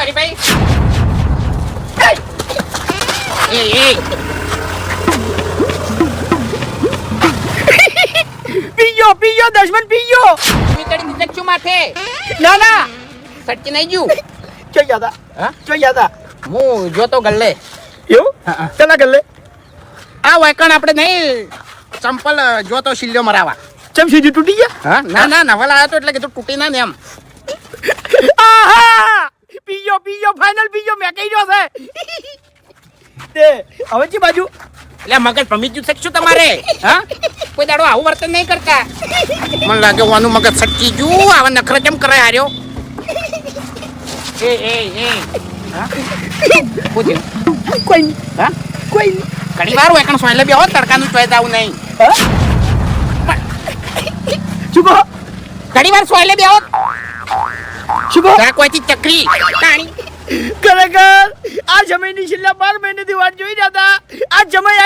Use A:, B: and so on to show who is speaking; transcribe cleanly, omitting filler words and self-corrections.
A: હરીભાઈ એ
B: પીયો દશમન પીયો
A: મીકડી દીધું માથે
B: ના
A: સટકી નહીં ગયું
B: જોઈ હતા
A: હું જોતો ગલ્લે
B: એવું ચલા ગલ્લે
A: આ વાયકણ આપણે નહીં ચંપલ જોતો શિલ્યો મરાવા
B: ચમ સીધી તૂટી ગયા
A: હા ના નવલ આવ્યો તો એટલે કીધું તૂટી ના ને એમ
B: આહા પીયો ફાઇનલ પીયો મે કહી રહ્યો છે તે હવે જી બાજુ
A: એટલે મગજ ભમી ગયું છે શું તમારે હા કોઈ દાડો આવું વર્તન નહીં કરતા મને લાગે વાનું મગજ સટકી ગયું આવા નખરા કેમ કરે હાર્યો એ હા પૂછ્યું
B: કોઈ નહીં
A: હા
B: કોઈ નહીં
A: ઘણી વાર વાયકણ સોયલે બેહો તડકાનું ચોય આવું નહીં
B: શુભ
A: ઘણી વાર સોયલે બેહો
B: શુભ
A: કોઈથી ચકરી કાણી
B: ખરેખર આ જમાઈની છેલ્લા 12 મહિનેથી વાત જોઈ રહ્યા હતા આ જમાઈ